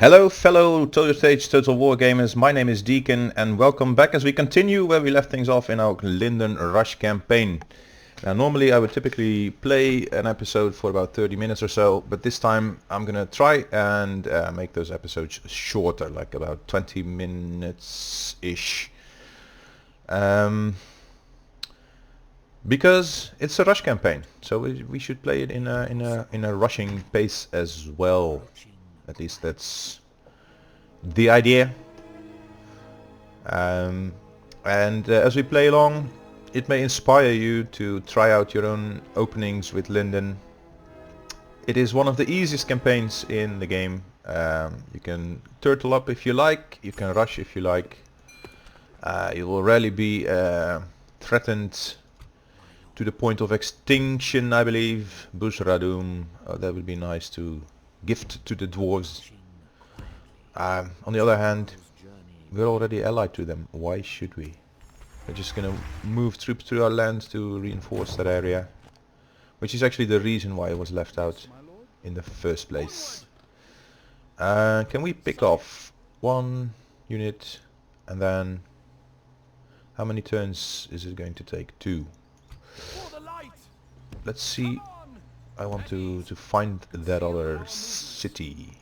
Hello fellow Total Stage Total War gamers, my name is Deacon and welcome back as we continue where we left things off in our Lindon Rush campaign. Now normally I would typically play an episode for about 30 minutes or so, but this time I'm gonna try and make those episodes shorter, like about 20 minutes-ish. Because it's a rush campaign, so we should play it in a rushing pace as well. At least that's the idea. And as we play along, it may inspire you to try out your own openings with Lindon. It is one of the easiest campaigns in the game. You can turtle up if you like, you can rush if you like. You will rarely be threatened to the point of extinction, I believe. Busradum, that would be nice to gift to the dwarves. On the other hand, we're already allied to them. Why should we? We're just gonna move troops through our lands to reinforce that area, which is actually the reason why it was left out in the first place. Can we pick off one unit and then how many turns is it going to take? 2. Let's see. I want to find that other city.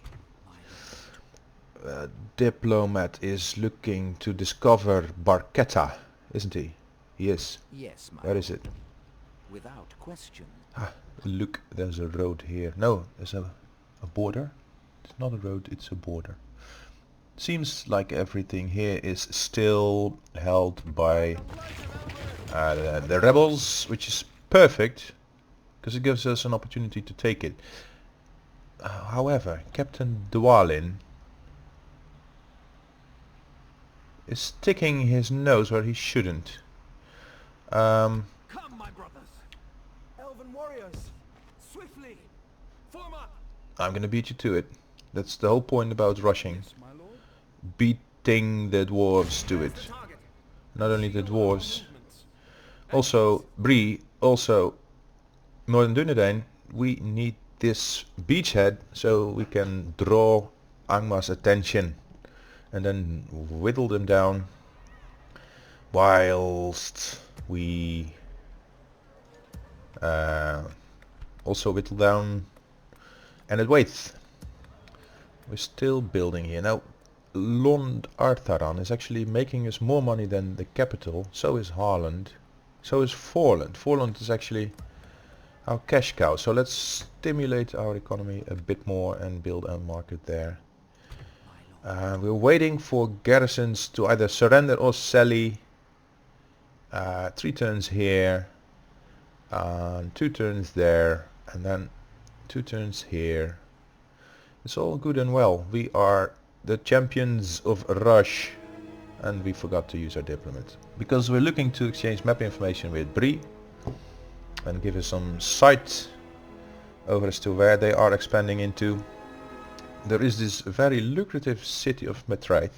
Diplomat is looking to discover Barchetta, isn't he? He is. Yes, my Where is it? Without question. Ah, look, there's a road here. No, there's a border. It's not a road, it's a border. Seems like everything here is still held by the rebels, which is perfect, because it gives us an opportunity to take it. However, Captain Dwalin is sticking his nose where he shouldn't. Come, my brothers! Elven warriors! Swiftly! Form up! I'm gonna beat you to it. That's the whole point about rushing. Yes, my lord. Beating the dwarves to it. Not only the dwarves, also Bree, also Northern Dunedain. We need this beachhead so we can draw Angmar's attention and then whittle them down whilst we also whittle down and wait. We're still building here. Now Lond Artharan is actually making us more money than the capital. So is Haaland. So is Forland. Forland is actually our cash cow. So let's stimulate our economy a bit more and build a market there. We're waiting for garrisons to either surrender or sally. 3 turns here, 2 turns there, and then 2 turns here. It's all good and well. We are the champions of Rush, and we forgot to use our diplomat because we're looking to exchange map information with Bree and give us some sight over as to where they are expanding into. There is this very lucrative city of Metraith,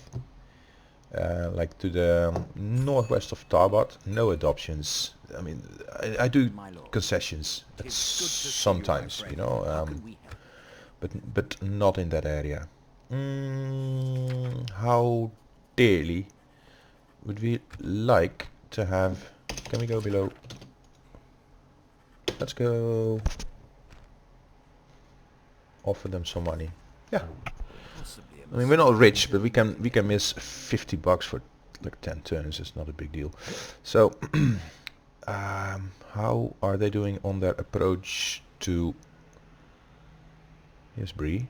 like to the northwest of Tarbat. No adoptions. I mean, I do concessions sometimes, you know, but not in that area. How dearly would we like to have? Can we go below? Let's go offer them some money. Yeah. I mean, we're not rich, but we can miss $50 for like 10 turns. It's not a big deal. So how are they doing on their approach to? Here's Bree.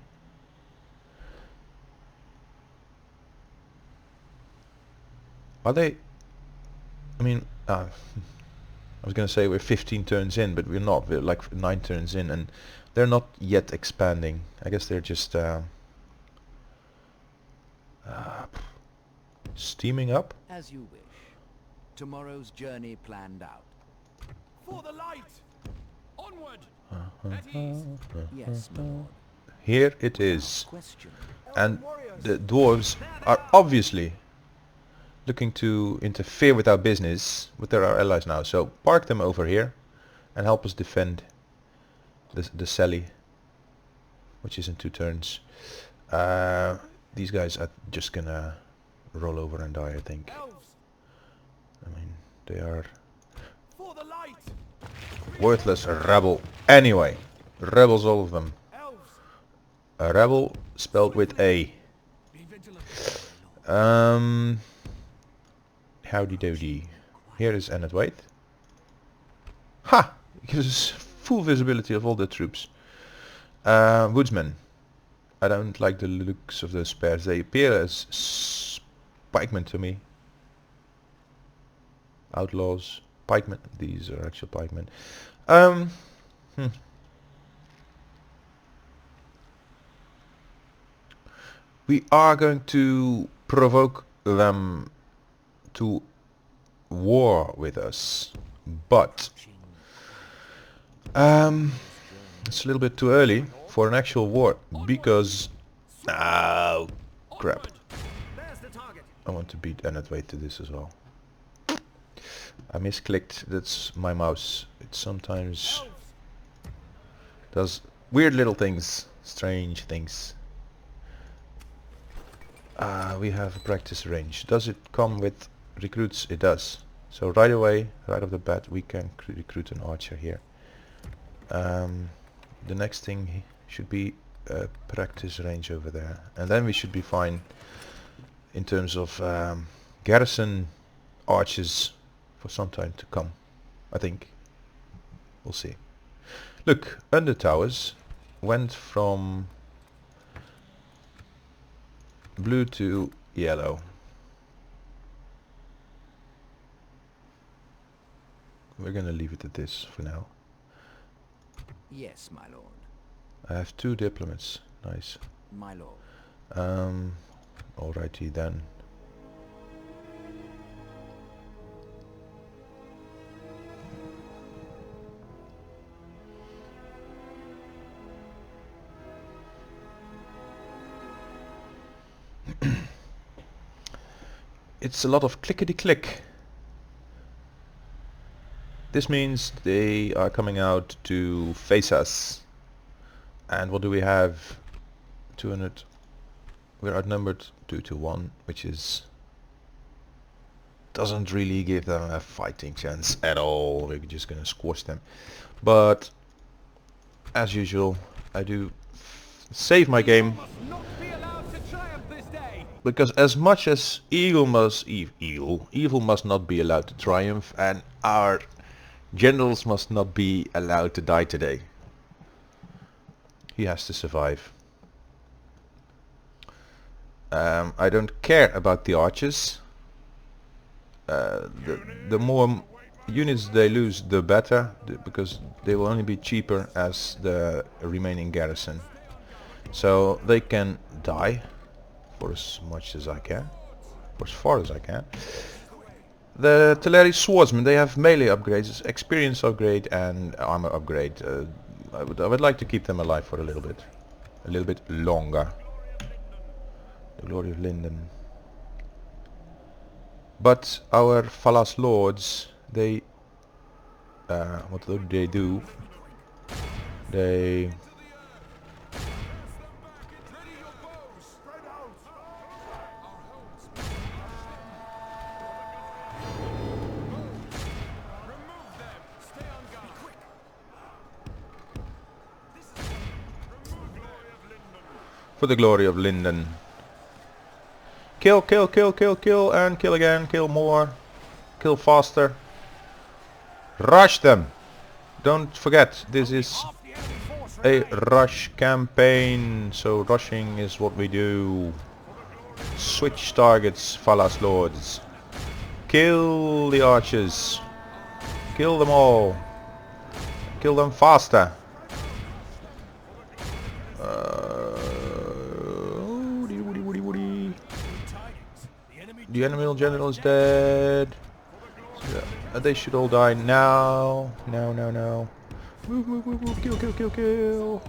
Are they? I mean, I was gonna say we're 15 turns in, but we're not. We're like 9 turns in, and they're not yet expanding. I guess they're just steaming up. As you wish. Tomorrow's journey planned out. For the light! Onward! At ease! Yes, my lord. Here it is. Question. And the dwarves are obviously looking to interfere with our business, but they're our allies now. So park them over here and help us defend the Sally, which is in 2 turns. These guys are just gonna roll over and die, I think. Elves, I mean, they are for the light. worthless rebel. Anyway, rebels, all of them. Elves, A rebel spelled with A. be vigilant. Howdy doody. Here is Enid Waite. Ha! It gives us full visibility of all the troops. Woodsmen. I don't like the looks of those spears. They appear as pikemen to me. Outlaws. Pikemen. These are actual pikemen. We are going to provoke them to war with us. But it's a little bit too early for an actual war because oh crap. There's the target. I want to beat Enid Waite to this as well. I misclicked. That's my mouse. It sometimes does weird little things, strange things. We have a practice range. Does it come with recruits? It does. So right away, right off the bat, we can recruit an archer here. The next thing should be a practice range over there, and then we should be fine in terms of garrison archers for some time to come. I think. We'll see. Look, under towers went from blue to yellow. We're gonna leave it at this for now. Yes, my lord. I have 2 diplomats. Nice. My lord. Alrighty then. It's a lot of clickety-click. This means they are coming out to face us. And what do we have? 200. We're outnumbered 2 to 1, which is doesn't really give them a fighting chance at all. We're just gonna squash them. But as usual, I do save my game. Not be allowed to triumph this day. Because as much as evil must not be allowed to triumph, and our generals must not be allowed to die today. He has to survive. I don't care about the archers. The more units they lose, the better, because they will only be cheaper as the remaining garrison. So they can die for as much as I can, for as far as I can. The Teleri swordsmen, they have melee upgrades, experience upgrade and armor upgrade. I would like to keep them alive for a little bit longer. The glory of Lindon. But our Falas lords, they what do they do? They for the glory of Lindon. Kill, kill, kill, kill, kill, and kill again, kill more, kill faster. Rush them! Don't forget, this is a rush campaign, so rushing is what we do. Switch targets, Falas lords. Kill the archers. Kill them all. Kill them faster. The enemy general is dead. So, they should all die now. Now, now, now. Move, move, move, move. Kill, kill, kill, kill.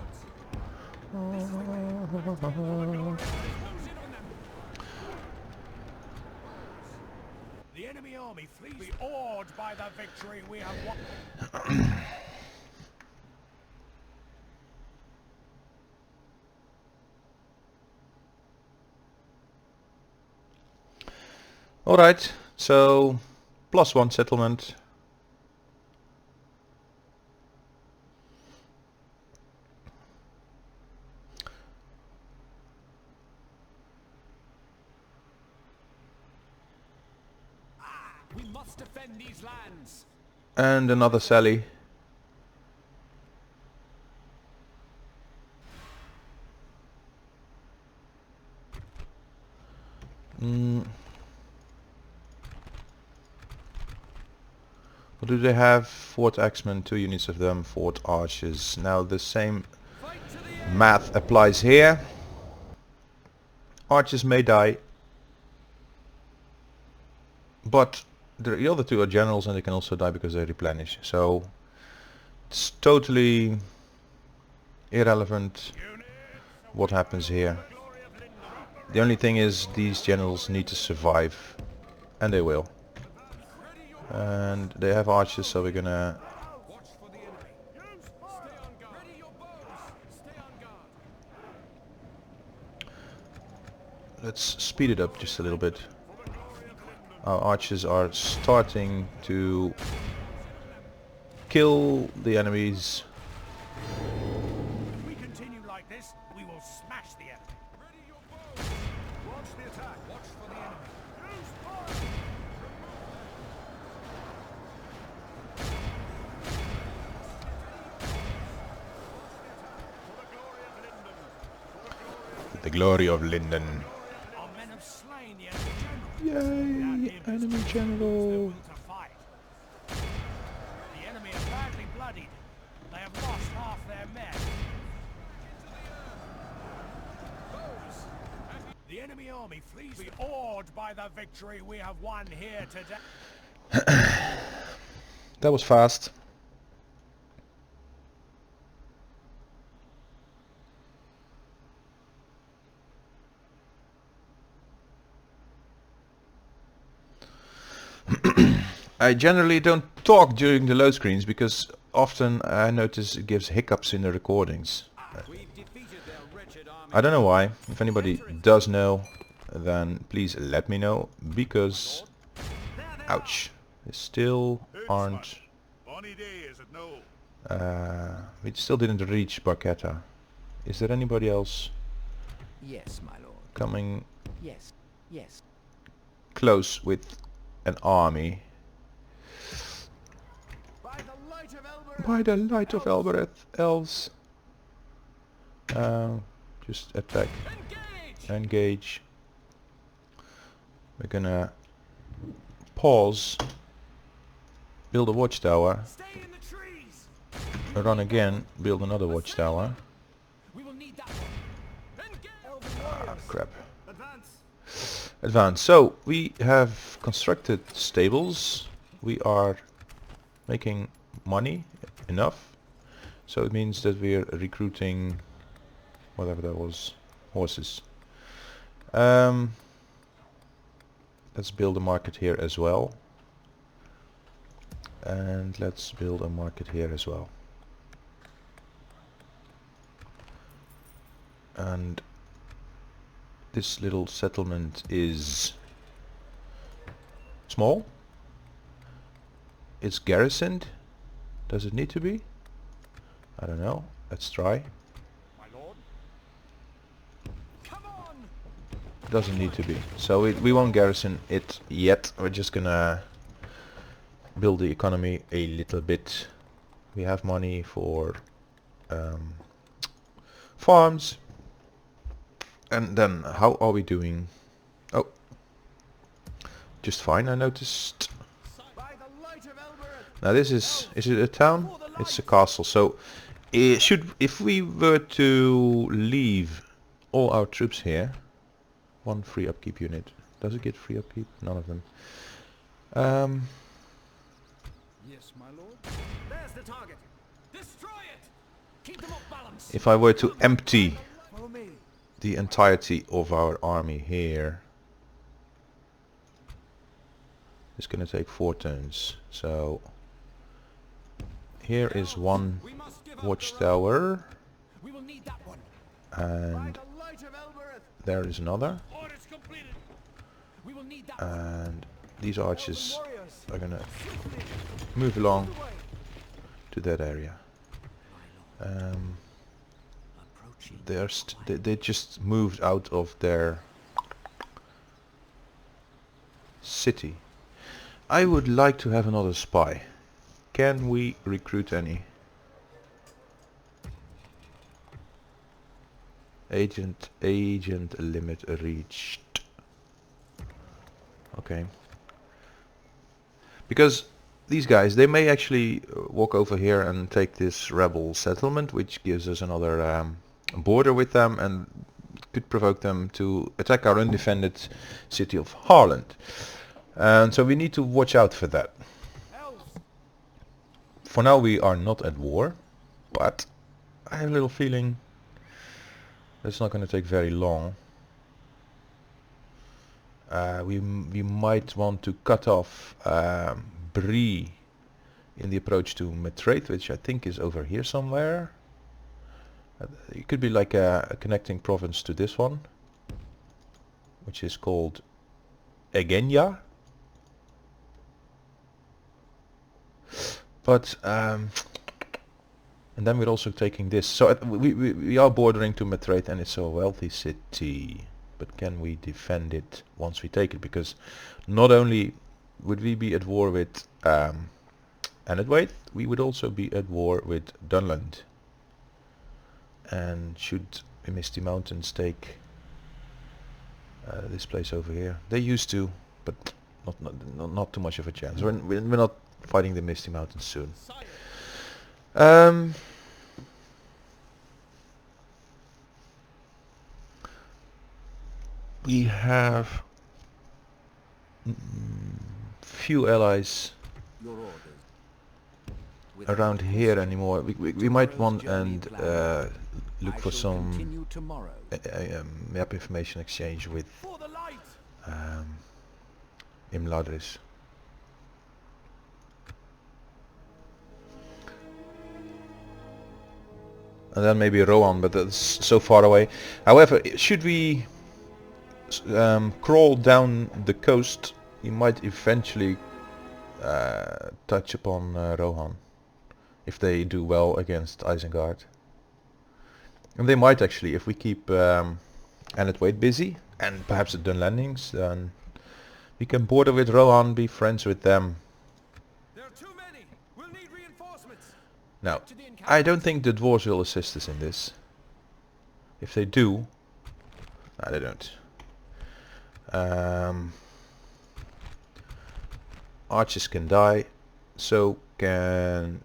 The enemy army flees, be awed by the victory we have won. Alright, so +1 settlement. We must defend these lands. And another Sally. What do they have? Fort Axemen, 2 units of them, Fort Archers. Now the same math applies here. Archers may die, but the other 2 are generals and they can also die because they replenish. So it's totally irrelevant what happens here. The only thing is these generals need to survive, and they will. And they have archers, so we're gonna Watch for the enemy. Stay on guard. Ready your bows. Stay on guard. let's speed it up just a little bit. Our archers are starting to kill the enemies. If we continue like this, we will smash the enemy. Ready your bows. Launch the attack. Watch for the enemy. Use fire. The glory of Lindon. Our men have slain the enemy general. Yay! Enemy general. Will to fight. The enemy is badly bloodied. They have lost half their men. The enemy army flees, be awed by the victory we have won here today. That was fast. I generally don't talk during the load screens because often I notice it gives hiccups in the recordings. I don't know why. If anybody does know, then please let me know, because ouch, they still aren't we still didn't reach Barchetta. Is there anybody else Yes, my lord. coming Yes. Yes. close with an army? By the light of Elbereth, elves. Just attack. Engage. We're gonna pause. Build a watchtower. Stay in the trees. Run again. Build another watchtower. We will need that one. Engage. Ah, crap. Advance. Advance. So we have constructed stables. We are making money enough. So it means that we're recruiting whatever that was, horses. Let's build a market here as well. And let's build a market here as well. And this little settlement is small. It's garrisoned. Does it need to be? I don't know. Let's try. My lord. Come on. Doesn't need to be. So we won't garrison it yet. We're just gonna build the economy a little bit. We have money for farms. And then how are we doing? Oh, just fine, I noticed. By the light of Elbereth. Now this is it a town? It's a castle. So if we were to leave all our troops here, one free upkeep unit. Does it get free upkeep? None of them. Yes, my lord. There's the target. Destroy it. Keep them off balance. If I were to empty Follow me. the entirety of our army here, it's gonna take 4 turns. So here is one We must give up watchtower, We will need that one. and The light of Elbereth. there is another. Orders completed. We will need that. And these archers are gonna move along to that area. Approaching. They just moved out of their city. I would like to have another spy. Can we recruit any? Agent limit reached. Okay. Because these guys, they may actually walk over here and take this rebel settlement, which gives us another border with them and could provoke them to attack our undefended city of Harland. And so we need to watch out for that. Elves. For now we are not at war, but I have a little feeling it's not going to take very long. We might want to cut off Brie in the approach to Matrate, which I think is over here somewhere. It could be like a connecting province to this one, which is called Egenya. But and then we're also taking this. So we are bordering to Matrate, and it's a wealthy city. But can we defend it once we take it? Because not only would we be at war with Anadwaith, we would also be at war with Dunland. And should the Misty Mountains take this place over here? They used to, but not too much of a chance. We're not fighting the Misty Mountains soon. We have few allies Your orders. With around here anymore. We might want and look I for shall some continue tomorrow. map information exchange with For the light. Imladris. And then maybe Rohan, but that's so far away. However, should we crawl down the coast, we might eventually touch upon Rohan, if they do well against Isengard. And they might actually, if we keep Anadwaith busy, and perhaps the Dunlandings, then we can border with Rohan, be friends with them. There are too many. We'll need reinforcements. Now, To the I don't think the dwarves will assist us in this. If they do, no, they don't. Archers can die, so can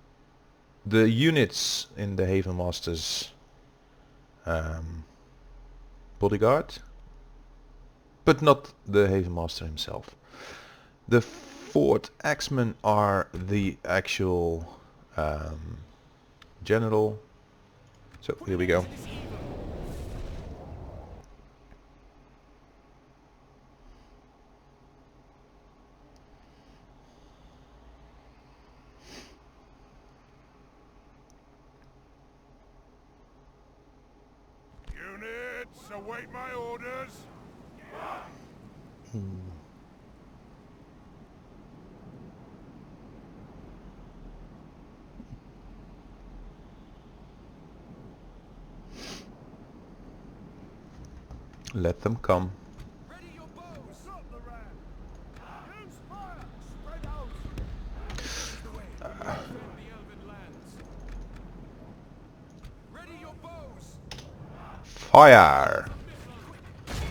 the units in the Haven Master's bodyguard, but not the Haven Master himself. The Fort Axemen are the actual general. So here we go. Units, await my orders. Let them come. Ready your bows. Drop the ram. Use fire. Spread out. The elven lands. Ready your bows. Fire!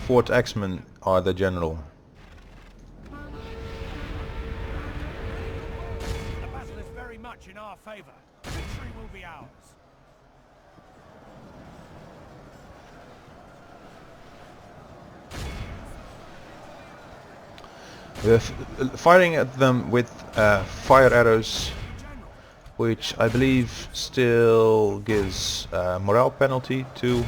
Fort Axemen are the general. The battle is very much in our favor. Victory will be ours. We're firing at them with fire arrows, which I believe still gives morale penalty to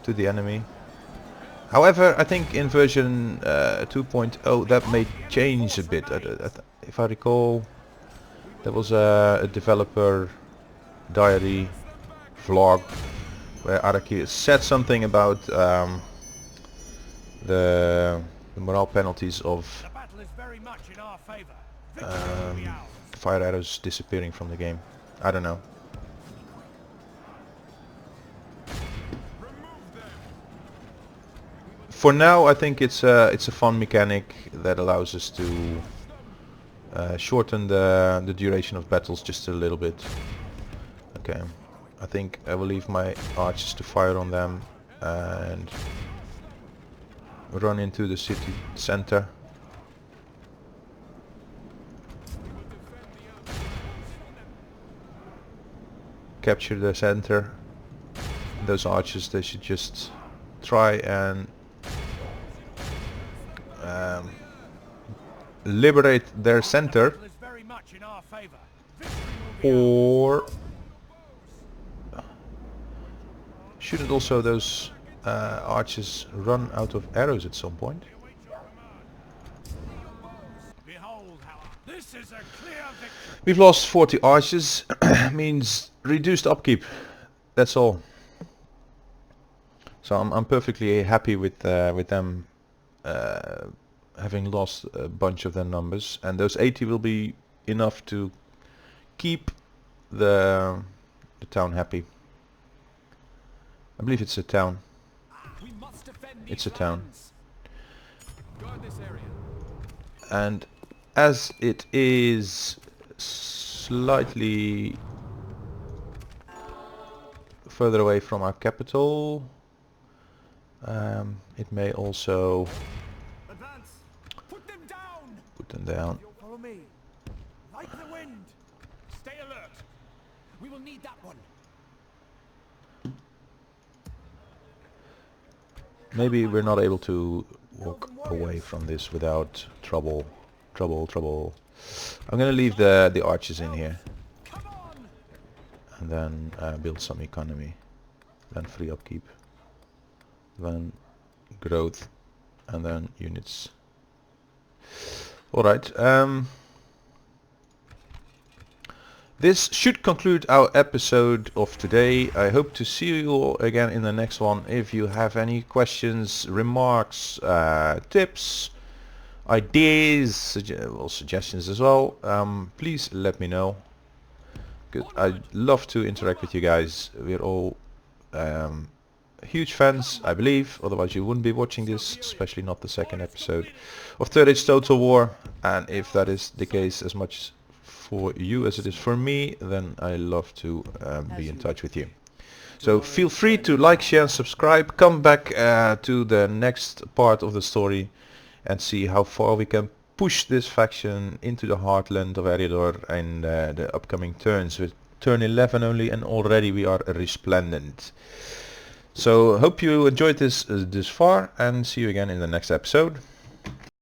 the enemy. However, I think in version 2.0 that may change a bit. If I recall, there was a developer diary vlog where Araki said something about the morale penalties of The battle is very much in our favor. Victory will be ours. fire arrows disappearing from the game. I don't know. For now, I think it's a fun mechanic that allows us to shorten the duration of battles just a little bit. Okay, I think I will leave my archers to fire on them and run into the city center. Capture the center. Those archers, they should just try and liberate their center, Battle is very much in our favor. Victory will be or shouldn't also those archers run out of arrows at some point? Behold how this is a clear victory. We've lost 40 archers, means reduced upkeep. That's all. So I'm perfectly happy with them having lost a bunch of their numbers, and those 80 will be enough to keep the town happy. I believe it's a town. We must defend It's these a town. lands. Guard this area. And as it is slightly further away from our capital, it may also Advance. Put them down. put them down. Follow me. Like the wind. Stay alert. We will need that one. Maybe we're not able to walk away from this without trouble. I'm gonna leave the archers in here, Come on. and then build some economy, then free upkeep, then growth, and then units. Alright, this should conclude our episode of today. I hope to see you all again in the next one. If you have any questions, remarks, tips, ideas, suggestions as well, please let me know. Good. I'd love to interact with you guys. We're all huge fans, I believe, otherwise you wouldn't be watching this, especially not the second episode of Third Age Total War. And if that is the case as much for you as it is for me, then I love to be in touch with you. So feel free to like, share and subscribe. Come back to the next part of the story and see how far we can push this faction into the heartland of Eriador in the upcoming turns. With turn 11 only, and already we are resplendent. So hope you enjoyed this far, and see you again in the next episode.